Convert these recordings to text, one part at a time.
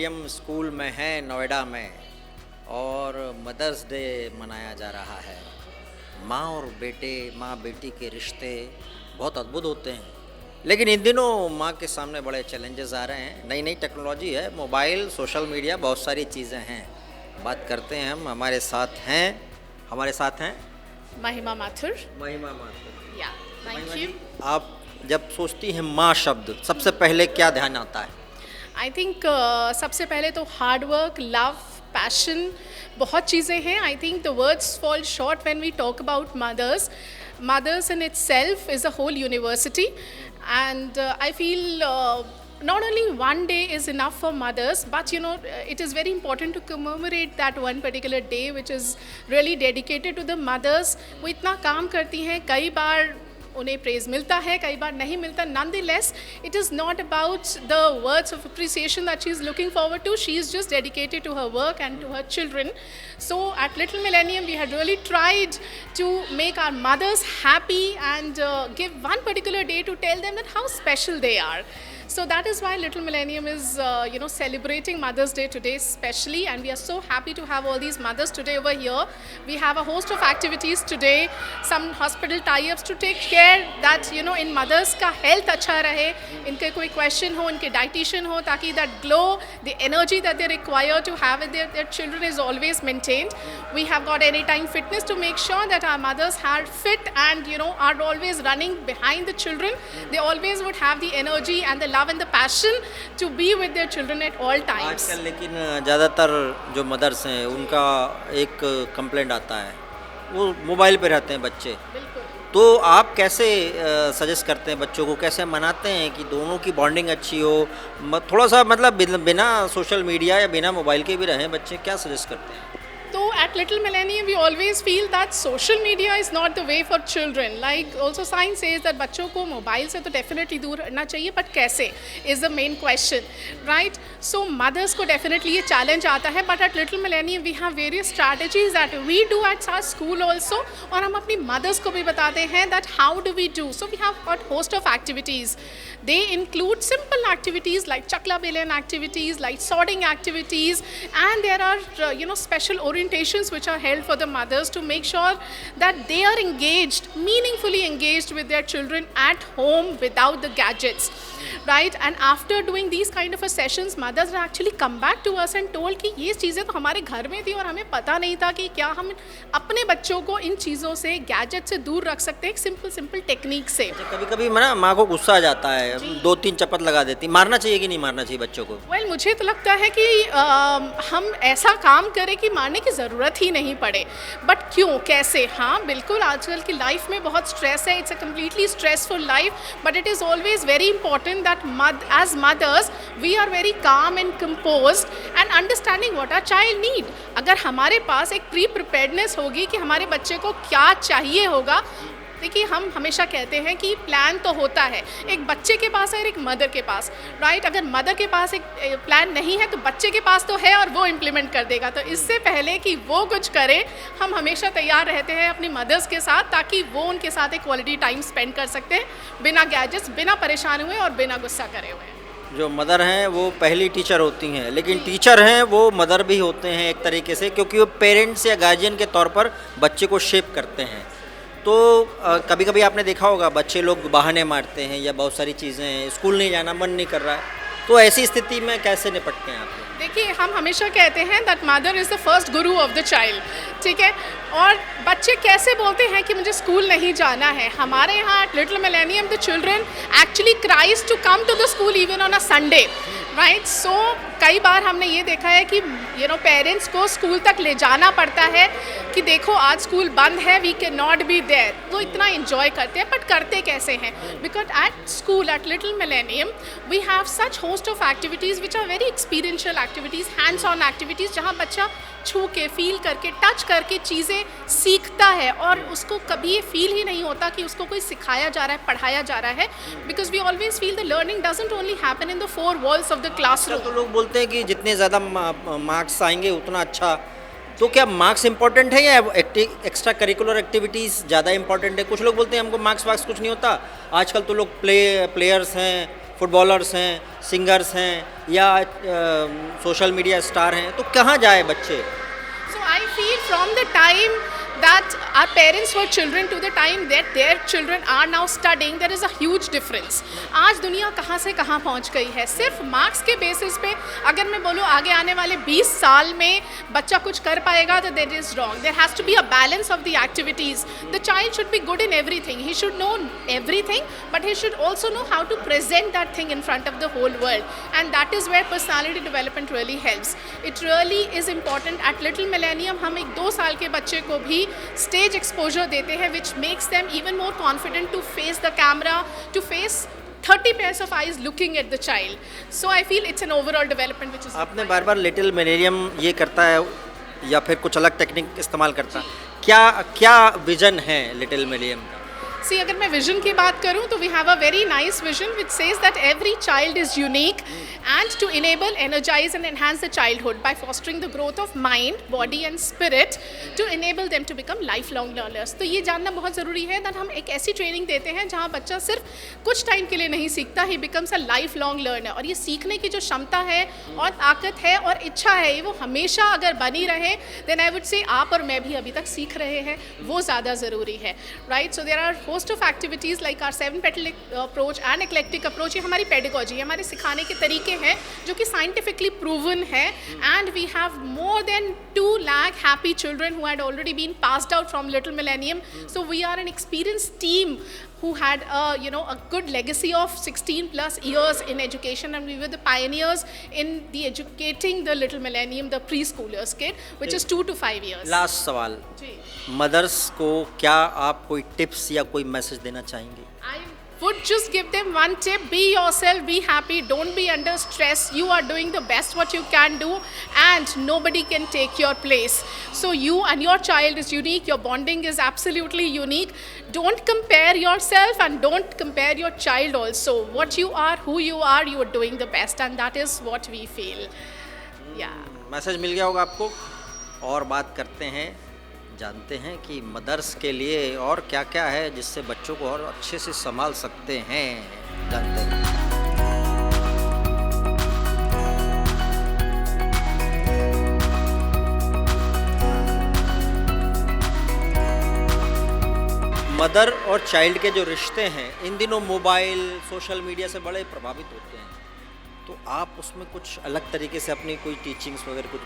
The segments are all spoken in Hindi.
विलियम स्कूल में हैं नोएडा में और मदर्स डे मनाया जा रहा है। माँ और बेटे, माँ बेटी के रिश्ते बहुत अद्भुत होते हैं, लेकिन इन दिनों माँ के सामने बड़े चैलेंजेस आ रहे हैं। नई नई टेक्नोलॉजी है, मोबाइल, सोशल मीडिया, बहुत सारी चीज़ें हैं। बात करते हैं हम, हमारे साथ हैं महिमा माथुर। महिमा माथुर। या महिमा थैंक यू। जी, आप जब सोचती हैं माँ शब्द, सबसे पहले क्या ध्यान आता है? आई थिंक सबसे पहले तो हार्ड वर्क, लव, पैशन, बहुत चीज़ें हैं। I think the words fall short when we talk about mothers. Mothers in itself is a whole university, and I feel not only one day is enough for mothers, but it is very important to commemorate that one particular day which is really dedicated to the mothers. वो इतना काम करती हैं, कई बार उन्हें प्रेज मिलता है, कई बार नहीं मिलता. Nonetheless, it is not about the words of appreciation that she is looking forward to. She is just dedicated to her work and to her children. So at Little Millennium, we had really tried to make our mothers happy and give one particular day to tell them that how special they are. So that is why Little Millennium is celebrating Mother's Day today specially, and we are so happy to have all these mothers today over here. We have a host of activities today, some hospital tie-ups to take care that in mothers का health अच्छा रहे, इनके कोई question हो, इनके dietitian हो, ताकि that glow, the energy that they require to have with their children is always maintained. We have got Anytime Fitness to make sure that our mothers are fit and are always running behind the children. They always would have the energy and the love and the passion to be with their children at all times. आजकल लेकिन ज़्यादातर जो मदर्स हैं उनका एक कंप्लेंट आता है, वो मोबाइल पे रहते हैं बच्चे। बिल्कुल। तो आप कैसे सजेस्ट करते हैं बच्चों को, कैसे मनाते हैं कि दोनों की बॉन्डिंग अच्छी हो, थोड़ा सा मतलब बिना सोशल मीडिया या बिना मोबाइल के भी रहें बच्चे, क्या सजेस्ट करते हैं? So at Little Millennium, we always feel that social media is not the way for children. Like also science says that बच्चों को मोबाइल से तो definitely दूर रहना चाहिए, but कैसे is the main question, right? So mothers को definitely ये challenge आता है, but at Little Millennium we have various strategies that we do at our school also, और हम अपनी mothers को भी बताते हैं that how do we do. So we have got host of activities. They include simple activities like chakla belan activities, like sorting activities, and there are special orientations which are held for the mothers to make sure that they are engaged, meaningfully engaged with their children at home without the gadgets, right? And after doing these kind of a sessions, mothers have actually come back to us and told कि ये चीज़ें तो हमारे घर में थी और हमें पता नहीं था कि क्या हम अपने बच्चों को इन चीज़ों से, गैजेट से दूर रख सकते हैं एक सिंपल टेक्निक से. कभी कभी माँ को गुस्सा आ जाता है, 2-3 चपत लगा देती, मारना चाहिए कि नहीं मारना चाहिए बच्चों को? Well, मुझे तो लगता है कि हम ऐसा काम करें कि मारने की ज़रूरत ही नहीं पड़े, बट क्यों, कैसे? हाँ बिल्कुल, आजकल की लाइफ में बहुत स्ट्रेस है, it's a completely stressful life, but it is always very important that as mothers we are very calm and composed and understanding what our child need. अगर हमारे पास एक प्री प्रिपेयर्डनेस होगी कि हमारे बच्चे को क्या चाहिए होगा. देखिए, हम हमेशा कहते हैं कि प्लान तो होता है, एक बच्चे के पास है और एक मदर के पास, राइट? अगर मदर के पास एक प्लान नहीं है तो बच्चे के पास तो है और वो इम्प्लीमेंट कर देगा. तो इससे पहले कि वो कुछ करे, हम हमेशा तैयार रहते हैं अपनी मदर्स के साथ, ताकि वो उनके साथ एक क्वालिटी टाइम स्पेंड कर सकते हैं बिना गैजेट्स, बिना परेशान हुए और बिना गुस्सा करे हुए. जो मदर हैं वो पहली टीचर होती हैं, लेकिन टीचर हैं वो मदर भी होते हैं एक तरीके से, क्योंकि वो पेरेंट्स या गार्जियन के तौर पर बच्चे को शेप करते हैं. तो कभी कभी आपने देखा होगा बच्चे लोग बहाने मारते हैं या बहुत सारी चीज़ें हैं, स्कूल नहीं जाना मन नहीं कर रहा है, तो ऐसी स्थिति में कैसे निपटते हैं आप? देखिए, हम हमेशा कहते हैं that mother is the first Guru of the child, ठीक है? और बच्चे कैसे बोलते हैं कि मुझे स्कूल नहीं जाना है? हमारे यहाँ at little millennium the children actually cries to come to the school even on a Sunday, right? So कई बार हमने ये देखा है कि पेरेंट्स को स्कूल तक ले जाना पड़ता है कि देखो आज स्कूल बंद है, we can not be there. तो इतना इन्जॉय करते हैं, बट करते कैसे हैं? Because at school at little Millennium we have such host of activities which are very experiential activities, hands on activities, जहाँ बच्चा छू के, फील करके, टच करके चीज़ें सीखता है और उसको कभी ये फील ही नहीं होता कि उसको कोई सिखाया जा रहा है, पढ़ाया जा रहा है. Because we always feel the learning doesn't only happen in the 4 walls of the classroom. तो लोग बोलते हैं कि जितने ज़्यादा मार्क्स आएंगे उतना अच्छा, तो क्या मार्क्स इंपॉर्टेंट है या एक्स्ट्रा करिकुलर एक्टिविटीज़ ज़्यादा इंपॉर्टेंट है? कुछ लोग बोलते हैं हमको मार्क्स वार्क्स कुछ नहीं होता, आजकल तो लोग प्लेयर्स हैं, फुटबॉलर्स हैं, सिंगर्स हैं या सोशल मीडिया स्टार हैं, तो कहाँ जाए बच्चे? So I feel from the time that our parents were children to the time that their children are now studying, there is a huge difference. आज दुनिया कहाँ से कहाँ पहुँच गई है. सिर्फ मार्क्स के बेसिस पे अगर मैं बोलूँ आगे आने वाले 20 साल में बच्चा कुछ कर पाएगा तो that is wrong. There has to be a balance of the activities. The child should be good in everything. He should know everything, but he should also know how to present that thing in front of the whole world. And that is where personality development really helps. It really is important. At Little Millennium हम एक 2 साल के बच्चे को भी स्टेज एक्सपोजर देते हैं which makes them even more confident to face the camera, to face 30 pairs of eyes looking at the child. So I feel it's an overall development which is आपने बार बार लिटिल मिलेनियम ये करता है या फिर कुछ अलग टेक्निक इस्तेमाल करता है, क्या क्या विजन है लिटिल मिलेनियम का? See, अगर मैं विजन की बात करूं तो we have a very nice vision which says that every child is unique and to enable, energize and enhance the childhood by fostering the growth of mind, body and spirit to enable them to become lifelong learners. तो ये जानना बहुत ज़रूरी है that हम एक ऐसी ट्रेनिंग देते हैं जहाँ बच्चा सिर्फ कुछ टाइम के लिए नहीं सीखता, he becomes a lifelong learner. और ये सीखने की जो क्षमता है और ताकत है और इच्छा है वो हमेशा अगर बनी रहे then I would say आप और मैं भी अभी तक सीख रहे हैं, वो ज़्यादा ज़रूरी है. Right? So there are host of activities like our 7-petal approach and eclectic approach. ये हमारी pedagogy, हमारे सिखाने के तरीके हैं जो कि scientifically proven है, and we have more than 2 lakh happy children who had already been passed out from Little Millennium. So we are an experienced team who had a good legacy of 16 plus years in education, and we were the pioneers in the educating the Little Millennium, the preschoolers kid, which is 2 to 5 years. Last सवाल, जी. मदर्स को क्या आप कोई टिप्स या कोई मैसेज देना चाहेंगे? I would just give them one tip: be yourself, be happy, don't be under stress. You are doing the best what you can do, and nobody can take your place. So you and your child is unique, your bonding is absolutely unique. Don't compare yourself and don't compare your child also. What you are, who you are doing the best, and that is what we feel. Yeah. Message मिल गया होगा आपको. और बात करते हैं, जानते हैं कि मदर्स के लिए और क्या क्या है जिससे बच्चों को और अच्छे से संभाल सकते हैं. जानते हैं. मदर और चाइल्ड के जो रिश्ते हैं इन दिनों मोबाइल सोशल मीडिया से बड़े प्रभावित होते हैं, तो आप उसमें कुछ अलग तरीके से अपनी कोई टीचिंग्स वगैरह कुछ?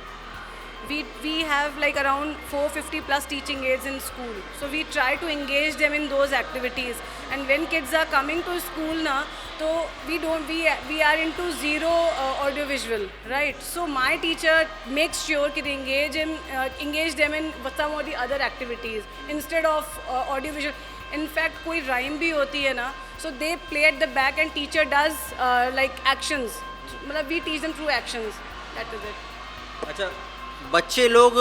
We have like around 450 plus teaching aids in school, so we try to engage them in those activities. And when kids are coming to school now, so we are into zero audiovisual, right? So my teacher makes sure that engage them in some of the other activities instead of audiovisual. In fact, कोई rhyme भी होती है ना, so they play at the back and teacher does like actions. मतलब we teach them through actions. That is it. अच्छा, बच्चे लोग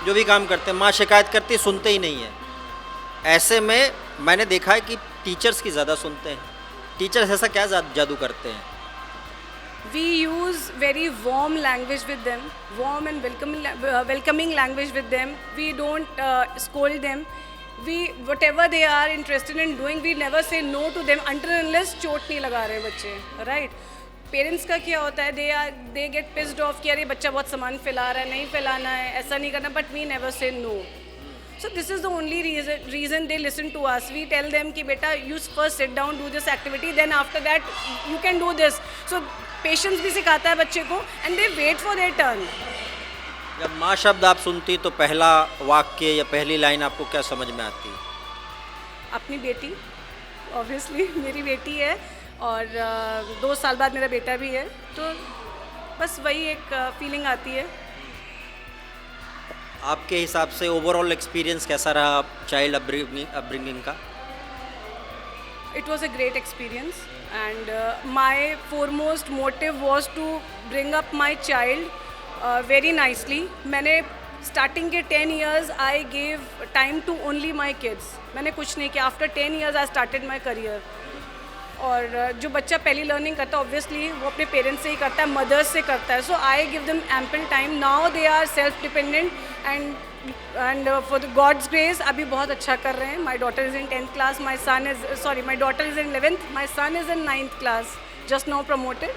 जो भी काम करते हैं, माँ शिकायत करती है, सुनते ही नहीं है. ऐसे में मैंने देखा है कि टीचर्स की ज़्यादा सुनते हैं. टीचर्स ऐसा क्या जादू करते हैं? We use very warm language with them, warm and welcoming language with them. We don't scold them. Whatever they are interested in doing, we never say no to them until unless चोट नहीं लगा रहे बच्चे, right? पेरेंट्स का क्या होता है, दे गेट पिस्ड ऑफ कि अरे बच्चा बहुत सामान फैला रहा है, नहीं फैलाना है, ऐसा नहीं करना, but we never say no. So this is the only reason they listen to us. We tell them कि बेटा you first sit down, do this activity, then after that you can do this. So patience भी सिखाता है बच्चे को, and they wait for their turn. जब माँ शब्द आप सुनती तो पहला वाक्य या पहली लाइन आपको क्या समझ में आती है? अपनी बेटी, ऑब्वियसली मेरी बेटी है, और 2 साल बाद मेरा बेटा भी है, तो बस वही एक फीलिंग आती है. आपके हिसाब से ओवरऑल एक्सपीरियंस कैसा रहा चाइल्ड अपब्रिंगिंग का? It was a great experience, and my foremost motive was to bring up my child very nicely. मैंने starting के 10 years I gave time to only my kids. मैंने कुछ नहीं किया. After 10 years I started my career. और जो बच्चा पहली लर्निंग करता है ऑब्वियसली वो अपने पेरेंट्स से ही करता है, मदर्स से करता है. So I give them ample time. Now they are self dependent, and for the god's grace अभी बहुत अच्छा कर रहे हैं. My daughter is in 10th class, my daughter is in 11th, my son is in 9th class. just now promoted.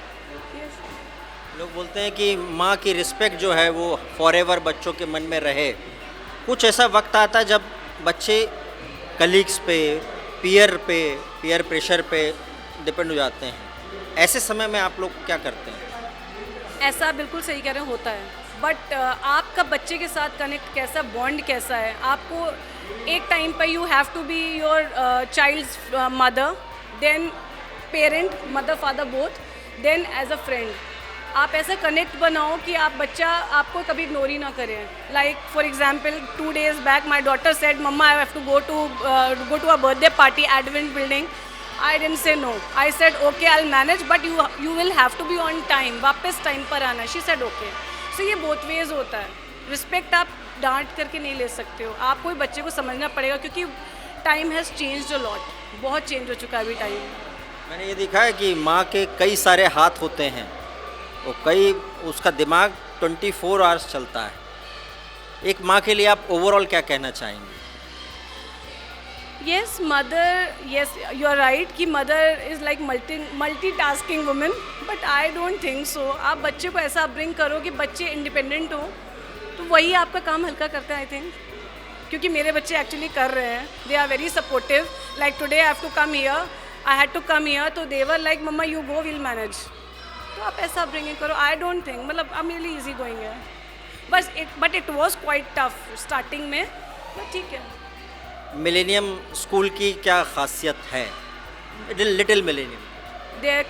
Yes. लोग बोलते हैं कि माँ की रिस्पेक्ट जो है वो फॉरएवर बच्चों के मन में रहे। कुछ ऐसा वक्त आता है जब बच्चे कलीग्स पे, पीयर प्रेशर पे डिपेंड हो जाते हैं। ऐसे समय में आप लोग क्या करते हैं? ऐसा बिल्कुल सही कह रहे हैं, होता है। बट आपका बच्चे के साथ कनेक्ट कैसा, बॉन्ड कैसा है, आपको एक टाइम पर you have to be your child's mother, then parent, mother father both, then as a friend. आप ऐसा कनेक्ट बनाओ कि आप बच्चा आपको कभी इग्नोर ही ना करें। Like for example 2 days back my daughter said mama I have to go to a birthday party Advent building. I didn't say no. I said okay, I'll manage, but you will have to be on time. वापस टाइम पर आना। She said okay. So ये both ways होता है। रिस्पेक्ट आप डांट करके नहीं ले सकते हो, आपको बच्चे को समझना पड़ेगा, क्योंकि time has changed a lot, बहुत चेंज हो चुका है अभी टाइम। मैंने ये देखा है कि माँ के कई सारे हाथ होते हैं, वो उसका दिमाग 24 आवर्स चलता है। एक माँ के लिए आप ओवरऑल क्या कहना चाहेंगे? Yes, mother, yes, you are right कि mother is like multitasking woman, but I don't think so. आप बच्चे को ऐसा अपब्रिंग करो कि बच्चे इंडिपेंडेंट हो, तो वही आपका काम हल्का करता है आई थिंक। क्योंकि मेरे बच्चे एक्चुअली कर रहे हैं, they are very supportive. Like today I have to come here, I had to come here, तो they were like mamma you go, will manage. तो आप ऐसा अपब्रिंगिंग करो। आई डोंट थिंक, मतलब I am really easy going है, but it was quite tough starting में, बट ठीक है। मिलेनियम स्कूल की क्या खासियत है? Little millennium, their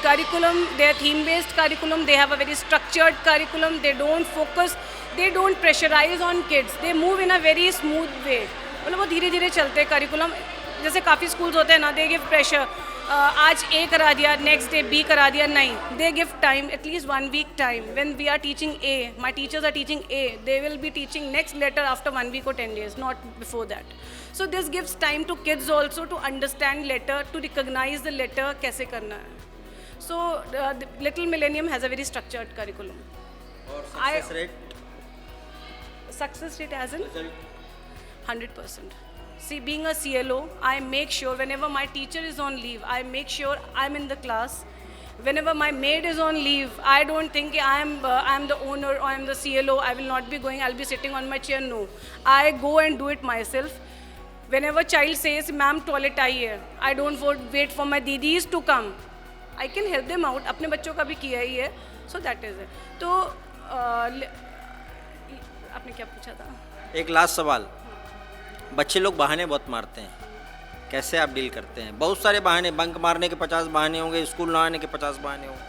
curriculum, their theme based curriculum, they have a very structured curriculum, they don't focus, they don't pressurize on kids, they move in a very smooth way। मतलब वो धीरे धीरे चलते हैं curriculum। जैसे काफ़ी schools होते हैं ना, they give pressure, आज A करा दिया, नेक्स्ट डे B करा दिया, नहीं, they give time, at least 1 week time। when we are teaching A, my teachers are teaching A, they will be teaching next letter after 1 week or 10 days, not before that। so this gives time to kids also to understand letter, to recognize the letter कैसे करना है। so the Little Millennium has a very structured curriculum। और success rate as in 100%। See, being a CLO, I make sure whenever my teacher is on leave, I make sure I'm in the class. Whenever my maid is on leave, I don't think I'm the owner or I'm the CLO, I will not be going, I'll be sitting on my chair, no. I go and do it myself। Whenever child says, ma'am toilet आई है, I don't wait for my didis to come, I can help them out। अपने बच्चों का भी किया ही है, so that is it। तो आपने क्या पूछा था? एक लास्ट सवाल, बच्चे लोग बहाने बहुत मारते हैं, कैसे आप डील करते हैं? बहुत सारे बहाने, बंक मारने के 50 बहाने होंगे, स्कूल ना आने के 50 बहाने होंगे।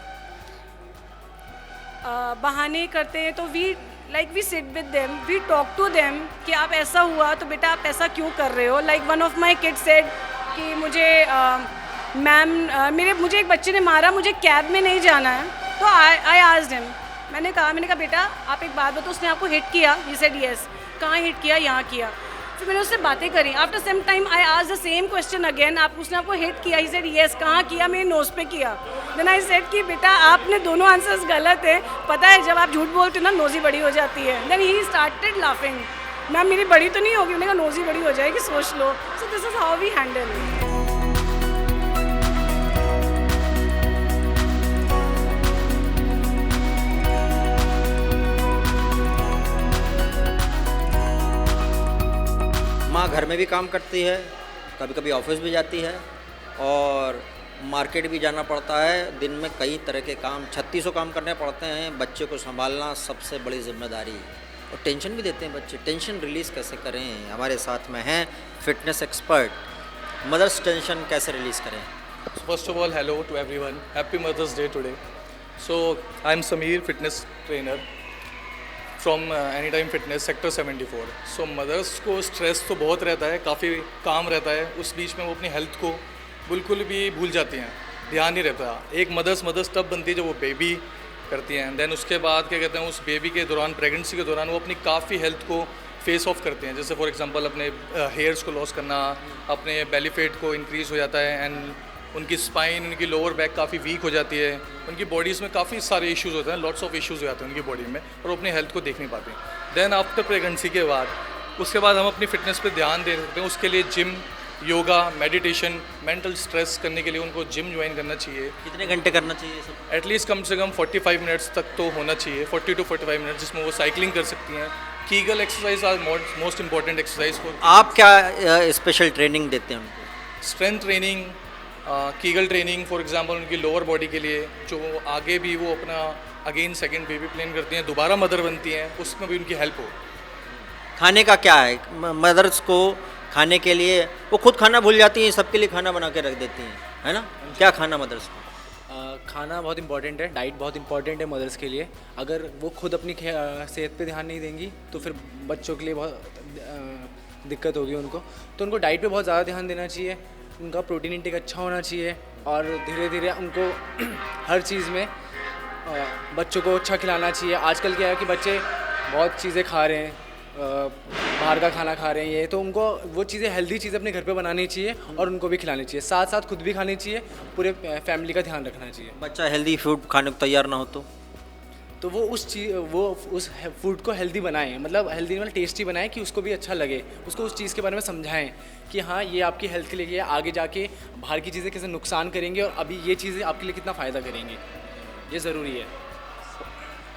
बहाने करते हैं तो we sit with them, we talk to them कि आप ऐसा हुआ तो बेटा आप ऐसा क्यों कर रहे हो। Like one of my kids said कि मुझे मैम मुझे एक बच्चे ने मारा, मुझे कैब में नहीं जाना है, तो आई आस्क्ड हिम, मैंने कहा बेटा आप एक बात बताओ, उसने आपको हिट किया? He said yes. कहाँ हिट किया? यहाँ किया। फिर मैंने उससे बातें करी। After some time I asked the same question again, उसने आपको हिट किया? He said yes. कहाँ किया? मेरे नोज पे किया। देन आई सेड कि बेटा आपने दोनों आंसर्स गलत है, पता है जब आप झूठ बोलते हो ना नोज़ी बड़ी हो जाती है। Then he started laughing. Ma'am मेरी बड़ी तो नहीं होगी, मैंने कहा नोज़ी बड़ी हो जाएगी, सोच लो। So this is how we handle. माँ घर में भी काम करती है, कभी कभी ऑफिस भी जाती है और मार्केट भी जाना पड़ता है। दिन में कई तरह के काम, 3600 काम करने पड़ते हैं। बच्चे को संभालना सबसे बड़ी जिम्मेदारी और टेंशन भी देते हैं बच्चे। टेंशन रिलीज़ कैसे करें? हमारे साथ में हैं फिटनेस एक्सपर्ट। मदर्स टेंशन कैसे रिलीज़ करें? First of all hello to everyone, happy mothers day today. So I am Sameer, fitness trainer from Anytime Fitness sector 74। So mothers को स्ट्रेस तो बहुत रहता है, काफ़ी काम रहता है, उस बीच में वो अपनी हेल्थ को बिल्कुल भी भूल जाती हैं, ध्यान नहीं रहता। एक मदर्स तब बनती है जब वो बेबी करती हैं, देन उसके बाद क्या कहते हैं उस बेबी के दौरान, प्रेगनेंसी के दौरान वो अपनी काफ़ी हेल्थ को फेस ऑफ करते हैं। जैसे फॉर एग्जांपल अपने हेयर्स को लॉस करना, अपने बेली फैट को इंक्रीज़ हो जाता है, एंड उनकी स्पाइन, उनकी लोअर बैक काफ़ी वीक हो जाती है, उनकी बॉडीज़ में काफ़ी सारे इश्यूज़ होते हैं, लॉट्स ऑफ इश्यूज़ हो जाते हैं उनकी बॉडी में, और वो अपनी हेल्थ को देख नहीं पाते। देन आफ्टर प्रेगनेंसी के बाद, उसके बाद हम अपनी फ़िटनेस पे ध्यान दे सकते हैं। उसके लिए gym yoga, meditation, mental stress करने के लिए उनको जिम ज्वाइन करना चाहिए। कितने घंटे करना चाहिए ये सब? एटलीस्ट कम से कम 45 मिनट्स तक तो होना चाहिए, 40 to 45 मिनट्स, जिसमें वो साइकिलिंग कर सकती हैं। Kegel exercise are most important exercise for आप क्या स्पेशल ट्रेनिंग देते हैं उनको? Strength training, Kegel training for example उनकी लोअर बॉडी के लिए, जो आगे भी वो अपना अगेन सेकंड बेबी प्लान करती हैं, दोबारा मदर बनती हैं, उसमें भी उनकी हेल्प हो। खाने का क्या है? मदर्स को खाने के लिए वो खुद खाना भूल जाती हैं, सबके लिए खाना बना के रख देती हैं, है ना? क्या खाना मदर्स को? खाना बहुत इंपॉर्टेंट है, डाइट बहुत इंपॉर्टेंट है मदर्स के लिए। अगर वो खुद अपनी सेहत पे ध्यान नहीं देंगी तो फिर बच्चों के लिए बहुत दिक्कत होगी उनको। तो उनको डाइट पे बहुत ज़्यादा ध्यान देना चाहिए, उनका प्रोटीन इंटेक अच्छा होना चाहिए और धीरे धीरे उनको हर चीज़ में बच्चों को अच्छा खिलाना चाहिए। आजकल क्या है कि बच्चे बहुत चीज़ें खा रहे हैं, बाहर का खाना खा रहे हैं, ये तो उनको वो चीज़ें हेल्दी चीज़ें अपने घर पे बनानी चाहिए और उनको भी खिलानी चाहिए, साथ साथ खुद भी खानी चाहिए, पूरे फैमिली का ध्यान रखना चाहिए। बच्चा हेल्दी फूड खाने को तैयार ना हो तो वो उस फूड को हेल्दी बनाएं, मतलब हेल्दी मतलब टेस्टी बनाएं कि उसको भी अच्छा लगे, उसको उस चीज़ के बारे में समझाएं कि हाँ ये आपकी हेल्थ के लिए है, आगे जाके बाहर की चीज़ें कैसे नुकसान करेंगे और अभी ये चीज़ें आपके लिए कितना फ़ायदा करेंगी, ये ज़रूरी है।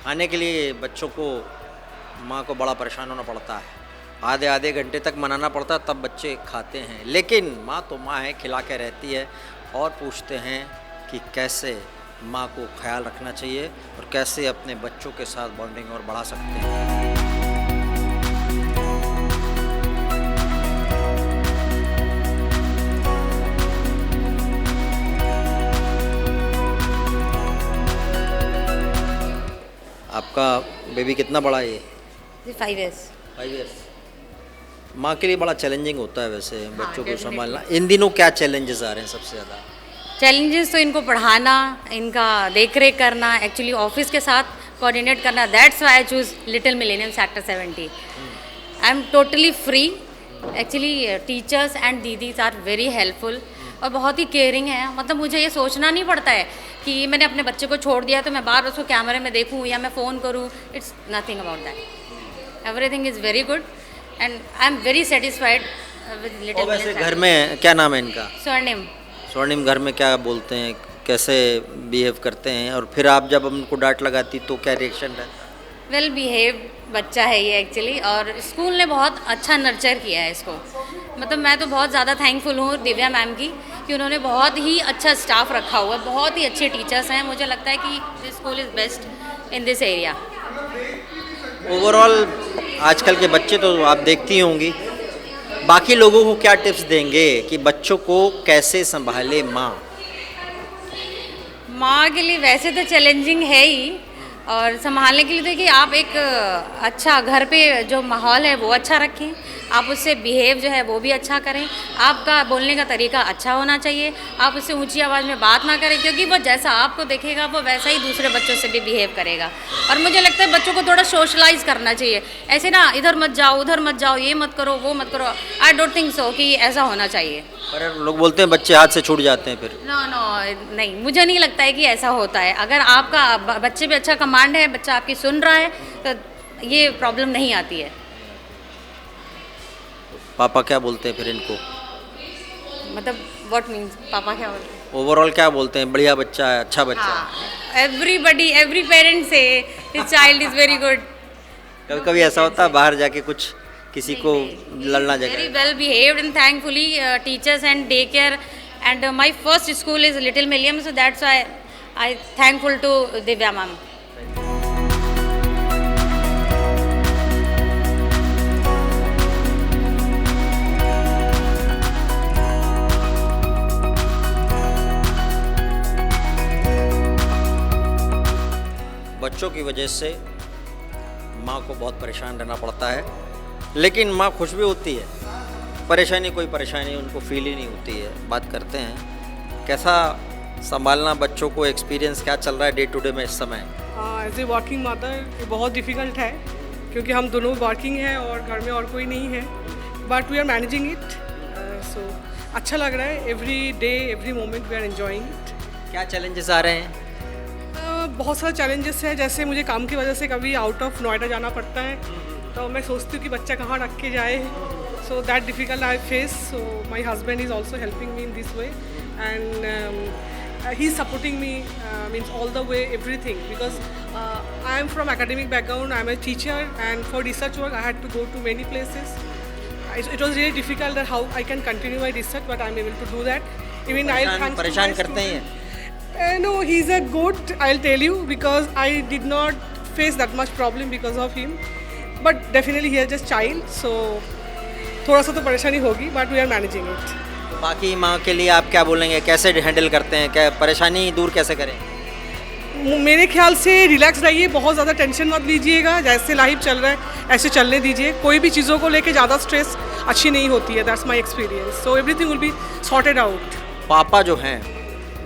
खाने के लिए बच्चों को माँ को बड़ा परेशान होना पड़ता है, आधे आधे घंटे तक मनाना पड़ता है तब बच्चे खाते हैं। लेकिन माँ तो माँ है, खिला के रहती है। और पूछते हैं कि कैसे माँ को ख्याल रखना चाहिए और कैसे अपने बच्चों के साथ बॉन्डिंग और बढ़ा सकते हैं। आपका बेबी कितना बड़ा है ये? 5 years। 5 years। माँ के लिए बड़ा चैलेंजिंग होता है वैसे बच्चों को संभालना। इन दिनों क्या चैलेंजेस आ रहे हैं सबसे ज़्यादा? चैलेंजेस तो इनको पढ़ाना, इनका देख रेख करना, एक्चुअली ऑफिस के साथ कोऑर्डिनेट करना। That's why I choose Little Millennium sector 70। I am totally free. Actually teachers and didis are very helpful और बहुत ही केयरिंग है। मतलब मुझे ये सोचना नहीं पड़ता है कि मैंने अपने बच्चे को छोड़ दिया तो मैं बार बार उसको कैमरे में देखूँ या मैं फ़ोन करूँ। It's nothing about that. Everything is very good and I am very satisfied with little. वैसे घर में क्या नाम है इनका? स्वर्णिम। स्वर्णिम घर में क्या बोलते हैं, कैसे बिहेव करते हैं? और फिर आप जब उनको डांट लगाती तो क्या रिएक्शन रहता? वेल बिहेव बच्चा है ये एक्चुअली, और स्कूल ने बहुत अच्छा नर्चर किया है इसको। मतलब मैं तो बहुत ज़्यादा थैंकफुल हूँ दिव्या मैम की कि उन्होंने बहुत ही अच्छा स्टाफ रखा हुआ है, बहुत ही अच्छे टीचर्स हैं। मुझे लगता है कि this school is best in this area. Overall आजकल के बच्चे तो आप देखती होंगी, बाकी लोगों को क्या टिप्स देंगे कि बच्चों को कैसे संभाले माँ? माँ के लिए वैसे तो चैलेंजिंग है ही, और संभालने के लिए देखिए आप एक अच्छा घर पे जो माहौल है वो अच्छा रखें, आप उससे बिहेव जो है वो भी अच्छा करें, आपका बोलने का तरीका अच्छा होना चाहिए, आप उससे ऊंची आवाज़ में बात ना करें क्योंकि वो जैसा आपको देखेगा वो वैसा ही दूसरे बच्चों से भी बिहेव करेगा। और मुझे लगता है बच्चों को थोड़ा सोशलाइज करना चाहिए, ऐसे ना इधर मत जाओ उधर मत जाओ, ये मत करो वो मत करो। आई डोंट थिंक सो कि ऐसा होना चाहिए। पर लोग बोलते हैं बच्चे हाथ से छूट जाते हैं फिर। नो नो नहीं, मुझे नहीं लगता है कि ऐसा होता है। अगर आपका बच्चे पे अच्छा कमांड है, बच्चा आपकी सुन रहा है तो ये प्रॉब्लम नहीं आती है। पापा क्या बोलते हैं फिर इनको? मतलब व्हाट मीन्स पापा क्या बोलते हैं? ओवरऑल क्या बोलते हैं? बढ़िया बच्चा है, अच्छा बच्चा है। एवरीबडी एवरी पेरेंट से his child is very good. कभी कभी ऐसा होता है बाहर जाके कुछ किसी को लड़ना वेरी जगह? Well behaved and thankfully teachers and day care and my first school is Little Millennium, so that's why I thankful to Divya ma'am. बच्चों की वजह से माँ को बहुत परेशान रहना पड़ता है, लेकिन माँ खुश भी होती है। कोई परेशानी उनको फील ही नहीं होती है। बात करते हैं कैसा संभालना बच्चों को, एक्सपीरियंस क्या चल रहा है डे टू डे में इस समय? एज ए वर्किंग मदर बहुत डिफ़िकल्ट है क्योंकि हम दोनों वर्किंग हैं और घर में और कोई नहीं है, but we are managing it. So अच्छा लग रहा है। Every day every moment we are enjoying it. क्या चैलेंजेस आ रहे हैं? बहुत सारे चैलेंजेस है, जैसे मुझे काम की वजह से कभी आउट ऑफ नोएडा जाना पड़ता है तो मैं सोचती हूँ कि बच्चा कहाँ रख के जाए। So that difficult I face. So my husband is also helping me in this way, and he's supporting me means all the way everything, because I am from academic background. I'm a teacher, and for research work I had to go to many places. It was really difficult that how I can continue my research, but I'm able to do that. Even I'll thank परेशान करते हैं ये? No, he's a good. I'll tell you, because I did not face that much problem because of him. But definitely he is just child, so थोड़ा सा तो परेशानी होगी, but we are managing it. बाकी माँ के लिए आप क्या बोलेंगे, कैसे हैंडल करते हैं, क्या परेशानी दूर कैसे करें? मेरे ख्याल से रिलैक्स रहिए, बहुत ज़्यादा टेंशन मत लीजिएगा, जैसे लाइफ चल रहा है ऐसे चलने दीजिए, कोई भी चीज़ों को लेके ज़्यादा स्ट्रेस अच्छी नहीं होती है, that's my experience, so everything will be sorted out. पापा जो हैं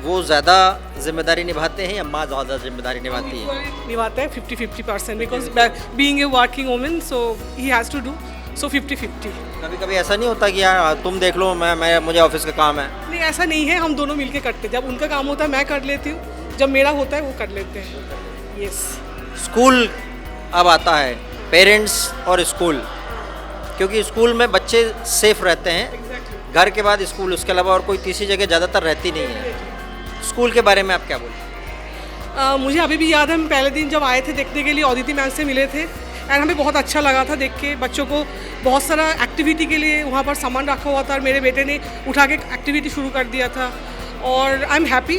वो ज़्यादा जिम्मेदारी निभाते हैं या माँ ज़्यादा जिम्मेदारी निभाती है? निभाते हैं 50-50%, because being a working woman, so he has to do, so 50-50. कभी कभी ऐसा नहीं होता कि यार तुम देख लो, मैं मुझे ऑफिस का काम है? नहीं, ऐसा नहीं है, हम दोनों मिलके करते हैं. जब उनका काम होता है मैं कर लेती हूँ, जब मेरा होता है वो कर लेते हैं. यस. स्कूल अब आता है, पेरेंट्स और स्कूल, क्योंकि स्कूल में बच्चे सेफ रहते हैं, घर के बाद स्कूल, उसके अलावा और कोई तीसरी जगह ज़्यादातर रहती नहीं है. स्कूल के बारे में आप क्या बोलें? मुझे अभी भी याद है, हम पहले दिन जब आए थे देखने के लिए, ऑदिति मैम से मिले थे, एंड हमें बहुत अच्छा लगा था देख के. बच्चों को बहुत सारा एक्टिविटी के लिए वहाँ पर सामान रखा हुआ था, और मेरे बेटे ने उठा के एक्टिविटी शुरू कर दिया था, और आई एम हैप्पी.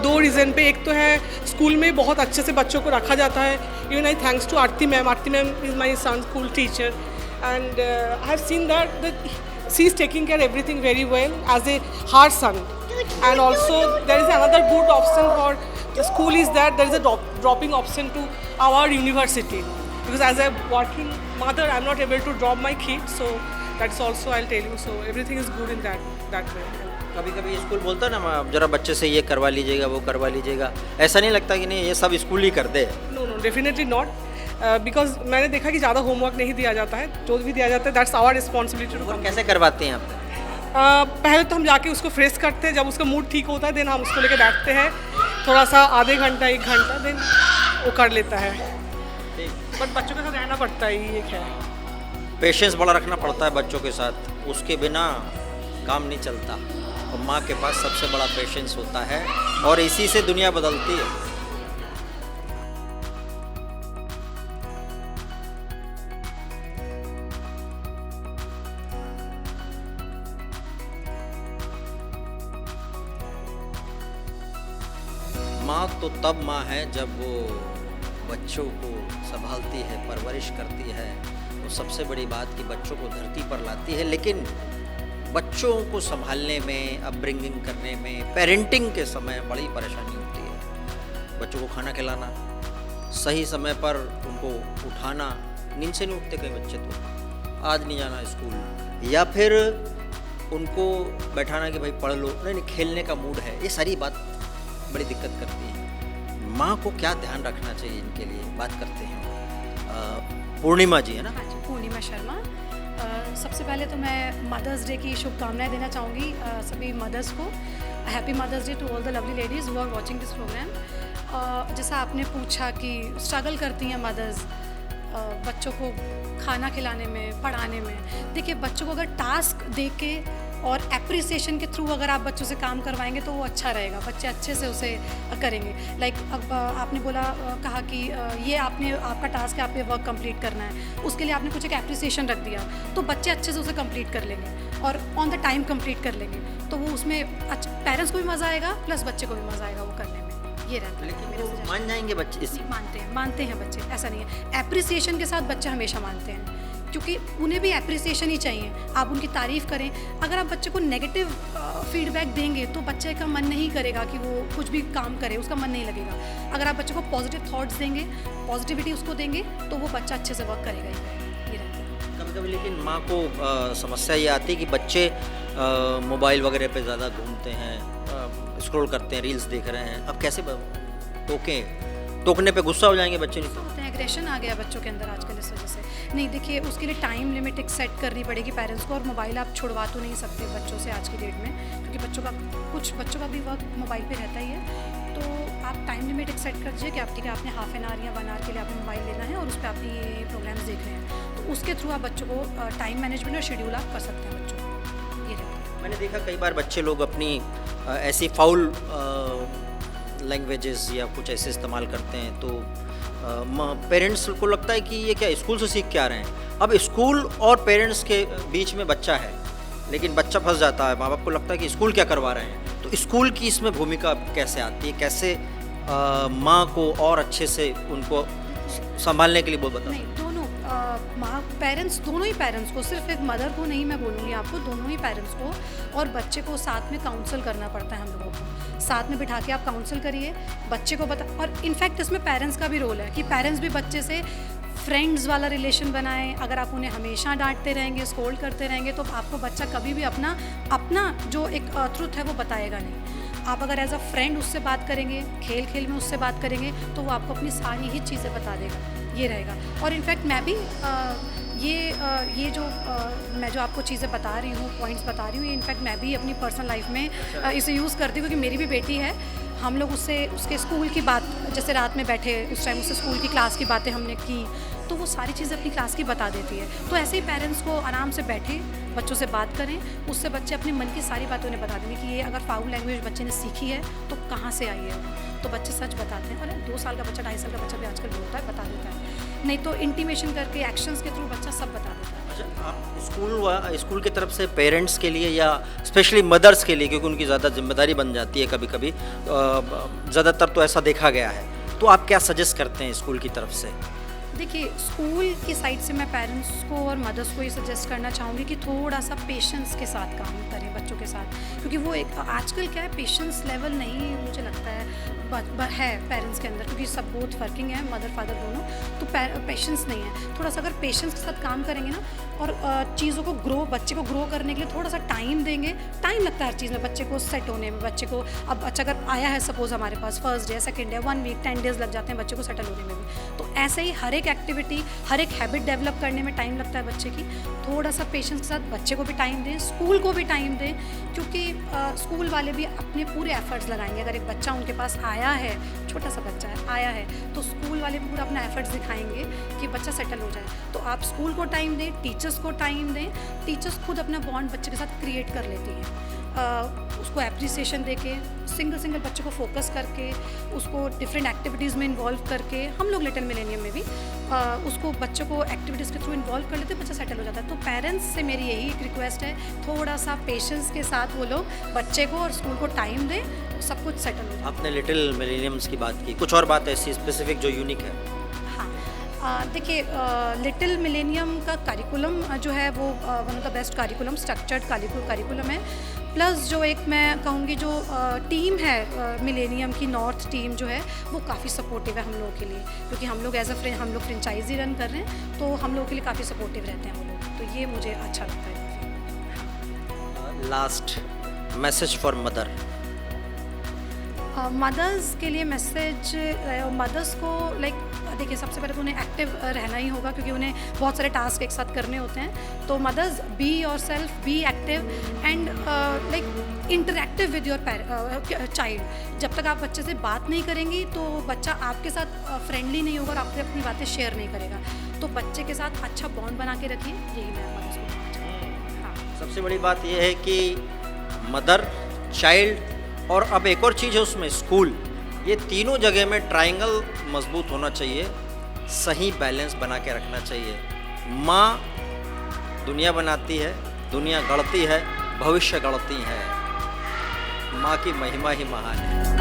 2 रीज़न पे, एक तो है स्कूल में बहुत अच्छे से बच्चों को रखा जाता है. Even I thanks to Aarti ma'am is my son school teacher, and I have seen that she is taking care everything very well as a her son. And also there is another good option for the school is that there is a dropping option to our university, because as a working mother I'm not able to drop my kids, so that's also I'll tell you, so everything is good in that way. कभी कभी स्कूल बोलता है ना, जरा बच्चे से ये करवा लीजिएगा, वो करवा लीजिएगा, ऐसा नहीं लगता कि नहीं ये सब स्कूल ही कर दे? No, definitely not, because मैंने देखा कि ज़्यादा होमवर्क नहीं दिया जाता है, जो भी दिया जाता है that's our responsibility to. कैसे करवाते हैं आप? पहले तो हम जाके उसको फ्रेश करते हैं, जब उसका मूड ठीक होता है देन हम उसको लेके बैठते हैं, थोड़ा सा आधे घंटा 1 घंटा, देन वो कर लेता है. बट बच्चों के साथ रहना पड़ता है, ये है. पेशेंस बड़ा रखना पड़ता है बच्चों के साथ, उसके बिना काम नहीं चलता, और माँ के पास सबसे बड़ा पेशेंस होता है, और इसी से दुनिया बदलती है. माँ तो तब माँ है जब वो बच्चों को संभालती है, परवरिश करती है. तो सबसे बड़ी बात कि बच्चों को धरती पर लाती है, लेकिन बच्चों को संभालने में, अपब्रिंगिंग करने में, पेरेंटिंग के समय बड़ी परेशानी होती है. बच्चों को खाना खिलाना, सही समय पर उनको उठाना, नींद से नहीं उठते कई बच्चे तो, आज नहीं जाना स्कूल, या फिर उनको बैठाना कि भाई पढ़ लो, नहीं खेलने का मूड है, ये सारी बात बड़ी दिक्कत करती है. माँ को क्या ध्यान रखना चाहिए इनके लिए, बात करते हैं. पूर्णिमा जी है ना? हाँ जी, पूर्णिमा शर्मा. सबसे पहले तो मैं मदर्स डे की शुभकामनाएं देना चाहूँगी सभी मदर्स को. Happy mothers day to all the lovely ladies who are watching this programme. जैसा आपने पूछा कि स्ट्रगल करती हैं मदर्स बच्चों को खाना खिलाने में, पढ़ाने में. देखिए, बच्चों को अगर टास्क दे के और एप्रिसिएशन के थ्रू अगर आप बच्चों से काम करवाएंगे तो वो अच्छा रहेगा, बच्चे अच्छे से उसे करेंगे. लाइक अब आपने बोला, कहा कि ये आपका टास्क है, आपने वर्क कंप्लीट करना है, उसके लिए आपने कुछ एक एप्रिसिएशन रख दिया, तो बच्चे अच्छे से उसे कंप्लीट कर लेंगे और ऑन द टाइम कंप्लीट कर लेंगे, तो वो उसमें पेरेंट्स को भी मज़ा आएगा प्लस बच्चे को भी मज़ा आएगा वो करने में. ये रहता है. लेकिन वो मान जाएंगे बच्चे इस मानते हैं बच्चे, ऐसा नहीं है. एप्रिसिएशन के साथ बच्चे हमेशा मानते हैं, क्योंकि उन्हें भी एप्रिसिएशन ही चाहिए. आप उनकी तारीफ़ करें, अगर आप बच्चे को नेगेटिव फीडबैक देंगे तो बच्चे का मन नहीं करेगा कि वो कुछ भी काम करे, उसका मन नहीं लगेगा. अगर आप बच्चे को पॉजिटिव थॉट्स देंगे, पॉजिटिविटी उसको देंगे, तो वो बच्चा अच्छे से वर्क करेगा ही. ये रहता है. कभी कभी लेकिन माँ को समस्या ये आती है कि बच्चे मोबाइल वगैरह पे ज़्यादा घूमते हैं, स्क्रॉल करते हैं, रील्स देख रहे हैं. अब कैसे टोकने पे गुस्सा हो जाएंगे बच्चे? नहीं होते हैं, एग्रेशन आ गया बच्चों के अंदर आजकल इस वजह से. नहीं, देखिए, उसके लिए टाइम लिमिट एक सेट करनी पड़ेगी पेरेंट्स को, और मोबाइल आप छुड़वा तो नहीं सकते बच्चों से आज की डेट में, क्योंकि कुछ बच्चों का भी वर्क मोबाइल पे रहता ही है. तो तो आप टाइम लिमिट एक सेट कर दीजिए कि आप ठीक है आपने हाफ एन आवर या 1 आवर के लिए आपने मोबाइल लेना है और उस पर आपने ये प्रोग्राम्स देख रहे हैं, तो उसके थ्रू आप बच्चों को टाइम मैनेजमेंट और शेड्यूल आप कर सकते हैं बच्चों को, ये रहता है। मैंने देखा कई बार बच्चे लोग अपनी ऐसी फाउल लैंग्वेजेस या कुछ ऐसे इस्तेमाल करते हैं, तो पेरेंट्स को लगता है कि ये क्या स्कूल से सीख के आ रहे हैं। अब स्कूल और पेरेंट्स के बीच में बच्चा है, लेकिन बच्चा फंस जाता है, माँ बाप को लगता है कि स्कूल क्या करवा रहे हैं। तो स्कूल की इसमें भूमिका कैसे आती है, कैसे माँ को और अच्छे से उनको संभालने के लिए वो बता। नहीं, दोनों माँ पेरेंट्स, दोनों ही पेरेंट्स को, सिर्फ एक मदर को नहीं मैं बोलूँगी आपको, दोनों ही पेरेंट्स को और बच्चे को साथ में काउंसल करना पड़ता है। हम लोगों को साथ में बिठा के आप काउंसल करिए, बच्चे को बता, और इनफैक्ट इसमें पेरेंट्स का भी रोल है कि पेरेंट्स भी बच्चे से फ्रेंड्स वाला रिलेशन बनाएं। अगर आप उन्हें हमेशा डांटते रहेंगे, स्कोल्ड करते रहेंगे, तो आपको बच्चा कभी भी अपना जो एक ट्रुथ है वो बताएगा नहीं। आप अगर एज अ फ्रेंड उससे बात करेंगे, खेल खेल में उससे बात करेंगे, तो वो आपको अपनी सारी ही चीज़ें बता देगा, ये रहेगा। और इनफैक्ट मैं भी ये जो मैं जो आपको चीज़ें बता रही हूँ, पॉइंट्स बता रही हूँ, ये इनफैक्ट मैं भी अपनी पर्सनल लाइफ में इसे यूज़ करती हूँ, क्योंकि मेरी भी बेटी है। हम लोग उसके स्कूल की बात, जैसे रात में बैठे उस टाइम उससे स्कूल की क्लास की बातें हमने की, तो वो सारी चीज़ें अपनी क्लास की बता देती है। तो ऐसे ही पेरेंट्स को आराम से बैठे बच्चों से बात करें, उससे बच्चे अपने मन की सारी बातें उन्हें बता देंगे कि ये अगर फाउल लैंग्वेज बच्चे ने सीखी है तो कहाँ से आई है। तो बच्चे सच बताते हैं, और 2 साल का बच्चा, 2.5 साल का बच्चा भी आजकल बोलता है, बता देता है। नहीं तो इंटीमेशन करके, एक्शंस के थ्रू बच्चा सब बता देता है। अच्छा, आप स्कूल की तरफ से पेरेंट्स के लिए या स्पेशली मदर्स के लिए, क्योंकि उनकी ज़्यादा जिम्मेदारी बन जाती है कभी कभी, ज़्यादातर तो ऐसा देखा गया है, तो आप क्या सजेस्ट करते हैं स्कूल की तरफ से? देखिए, स्कूल की साइड से मैं पेरेंट्स को और मदर्स को ये सजेस्ट करना चाहूँगी कि थोड़ा सा पेशेंस के साथ काम करें बच्चों के साथ, क्योंकि वो एक आजकल क्या है, पेशेंस लेवल नहीं मुझे लगता है पेरेंट्स के अंदर, क्योंकि सब बोथ वर्किंग है, मदर फादर दोनों, तो पेशेंस नहीं है। थोड़ा सा अगर पेशेंस के साथ काम करेंगे ना, और चीज़ों को बच्चे को ग्रो करने के लिए थोड़ा सा टाइम देंगे। टाइम लगता है हर चीज़ में, बच्चे को सेट होने में, बच्चे को, अब बच्चा अगर आया है सपोज हमारे पास first day, second day, 1 week, 10 days लग जाते हैं बच्चे को सेटल होने में भी। तो ऐसे ही हर एक एक्टिविटी, हर एक हैबिट डेवलप करने में टाइम लगता है बच्चे की। थोड़ा सा पेशेंस के साथ बच्चे को भी टाइम दें, स्कूल को भी टाइम दें, क्योंकि स्कूल वाले भी अपने पूरे एफर्ट्स लगाएंगे। अगर एक बच्चा उनके पास आया है, छोटा सा बच्चा है, आया है, तो स्कूल वाले भी पूरा अपना एफर्ट्स दिखाएंगे कि बच्चा सेटल हो जाए। तो आप स्कूल को टाइम दें, टीचर्स को टाइम दें। टीचर्स खुद अपना बॉन्ड बच्चे के साथ क्रिएट कर लेती हैं, उसको एप्रिसिएशन देके, सिंगल बच्चे को फोकस करके, उसको डिफरेंट एक्टिविटीज़ में इन्वॉल्व करके, हम लोग लिटिल मिलेनियम में भी उसको बच्चों को एक्टिविटीज़ के थ्रू इन्वॉल्व कर लेते, बच्चा सेटल हो जाता है। तो पेरेंट्स से मेरी यही एक रिक्वेस्ट है, थोड़ा सा पेशेंस के साथ वो लोग बच्चे को और स्कूल को टाइम दें, सब कुछ सेटल हो जाए। आपने लिटिल मिलेनियम्स की बात की, कुछ और बात ऐसी स्पेसिफिक जो यूनिक है? देखिए, लिटिल मिलेनियम का करिकुलम जो है वो one of the best curriculum, structured curriculum है। प्लस जो एक मैं कहूँगी जो टीम है मिलेनियम की, नॉर्थ टीम जो है, वो काफ़ी सपोर्टिव है हम लोगों के लिए, क्योंकि हम लोग एज अ हम लोग फ्रेंचाइजी रन कर रहे हैं, तो हम लोगों के लिए काफ़ी सपोर्टिव रहते हैं वो लोग, तो ये मुझे अच्छा लगता है। Last message for mother? Mothers के लिए मैसेज, मदर्स को देखिए, सबसे पहले तो उन्हें एक्टिव रहना ही होगा, क्योंकि उन्हें बहुत सारे टास्क एक साथ करने होते हैं। तो mothers, be yourself, be active and interactive with your child. जब तक आप बच्चे से बात नहीं करेंगी तो बच्चा आपके साथ फ्रेंडली नहीं होगा और आपसे अपनी बातें शेयर नहीं करेगा। तो बच्चे के साथ अच्छा बॉन्ड बना के रखिए, यही मैं मदर्स को कहना चाहूँगी। हाँ, सबसे बड़ी बात यह है कि मदर, चाइल्ड और अब एक और चीज़ है उसमें स्कूल, ये तीनों जगह में ट्रायंगल मजबूत होना चाहिए, सही बैलेंस बना के रखना चाहिए। माँ दुनिया बनाती है, दुनिया गढ़ती है, भविष्य गढ़ती है, माँ की महिमा ही महान है।